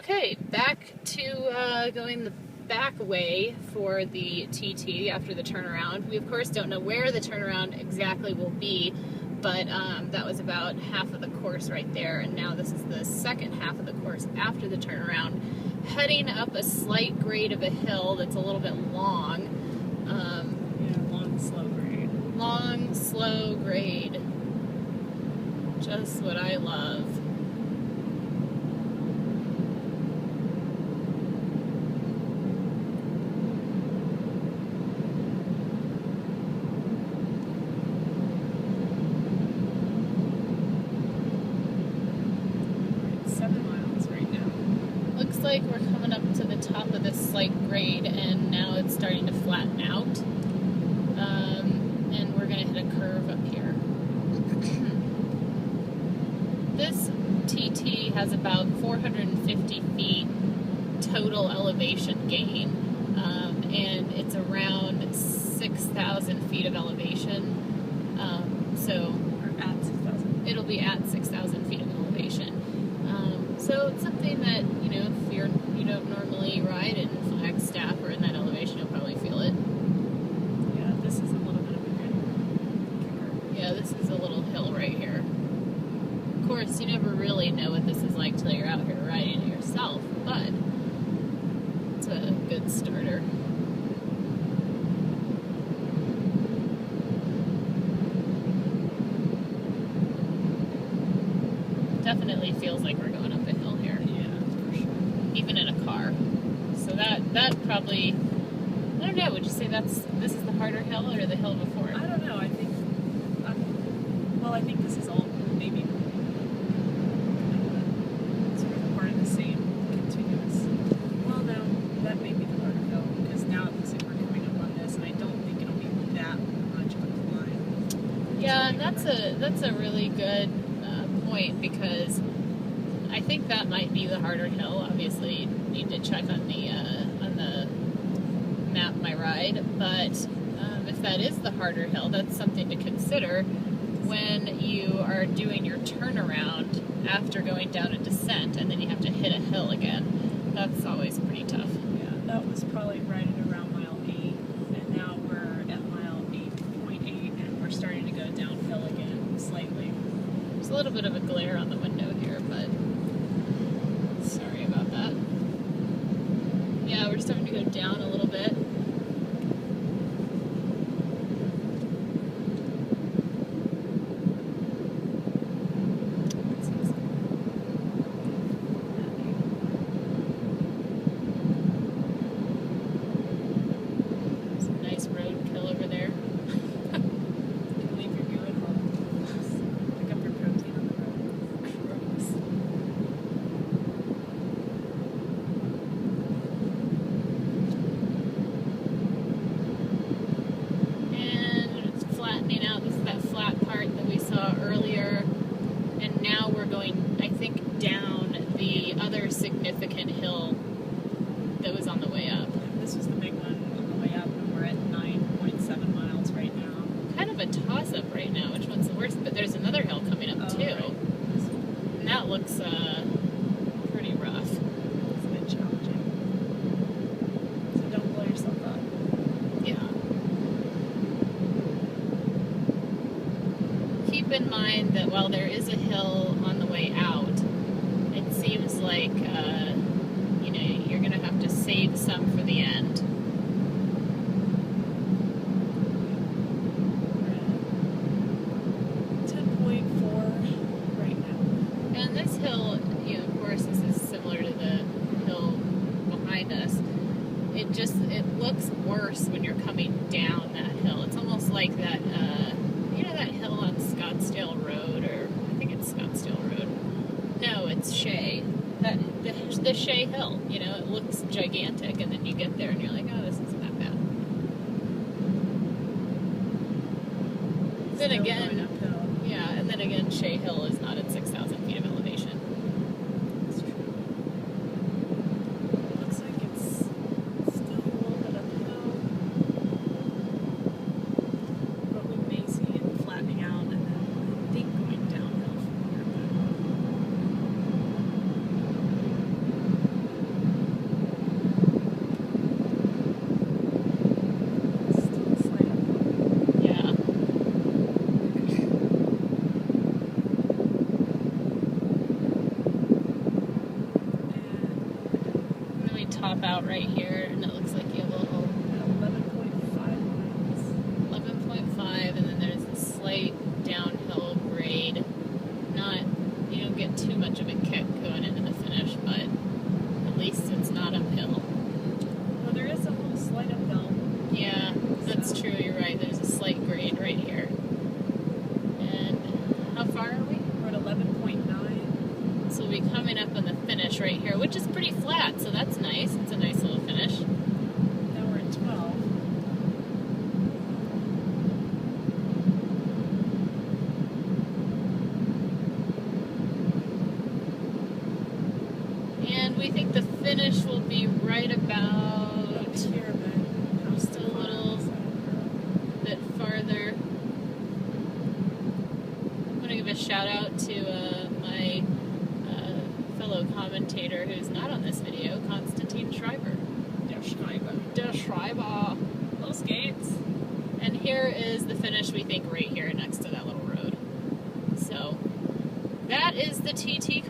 Okay, back to going the back way for the TT after the turnaround. We of course don't know where the turnaround exactly will be, but that was about half of the course right there, and now this is the second half of the course after the turnaround, heading up a slight grade of a hill that's a little bit long. Long, slow grade. Long, slow grade. Just what I love. Like we're coming up to the top of this slight grade, and now it's starting to flatten out, and we're going to hit a curve up here. This TT has about 450 feet total elevation gain, and it's around 6,000 feet of elevation, Or at 6,000. It'll be at 6,000 feet of elevation. So it's something that, if you don't normally ride in Flagstaff or in that elevation, you'll probably feel it. Yeah, this is a little bit of a kicker. Yeah, this is a little hill right here. Of course, you never really know what this is like till you're out here riding it yourself, but it's a good starter. Definitely feels like we're going up a hill here. Yeah, for sure. Even in a car. So that probably, I don't know, would you say this is the harder hill or the hill before? I don't know, I think this is all maybe sort of part of the same continuous. Well, no, that may be the harder hill, because now it looks like we're coming up on this, and I don't think it'll be that much of a climb. Yeah, and that's a really good point, because I think that might be the harder hill. Obviously, you need to check on the map my ride, but if that is the harder hill, that's something to consider when you are doing your turnaround after going down a descent, and then you have to hit a hill again. That's always pretty tough. Yeah, that was probably right at around mile 8, and now we're at mile 8.8, and we're starting to go downhill again slightly. There's a little bit of a glare on the window here, but sorry about that. Yeah, we're starting to go down a little bit. Some nice roadkill over there. Significant hill that was on the way up. This was the big one on the way up, and we're at 9.7 miles right now. Kind of a toss-up right now, which one's the worst, but there's another hill coming up too. Right. And that looks pretty rough. It's a bit challenging. So don't blow yourself up. Yeah. Keep in mind that while there is a hill on the way out, it seems like, you're going to have to save some for the end. We're at 10.4 right now. And this hill, of course, this is similar to the hill behind us. It looks worse when you're coming down that hill. It's almost like that, that hill on Scottsdale Road, or I think it's Scottsdale Road. No, it's Shea. The Shea Hill, it looks gigantic, and then you get there and you're like, oh, this isn't that bad. Then again, yeah, and then again, Shea Hill is not at 6,000 feet of elevation. That's true. It looks like it's still a little bit uphill, but we may see it flattening out, and then I think going downhill from here. you top out right here, and it looks like you have a little 11.5 miles. 11.5, and then there's a slight downhill grade. You don't get too much of a kick going into the finish, but at least it's not uphill. Well, there is a little slight uphill. Yeah, that's true. You're right. There's a slight grade right here. And how far are we? We're at 11.9. So we'll be coming up on the finish right here, which is pretty flat, so that's nice. It's a nice little finish. Now we're at 12. And we think the finish will be right about Here, but just a little bit farther. I'm going to give a shout out to my fellow commentator who's not on this video, Konstantin Schreiber. Der Schreiber. Little skates. And here is the finish, we think, right here next to that little road. So that is the TT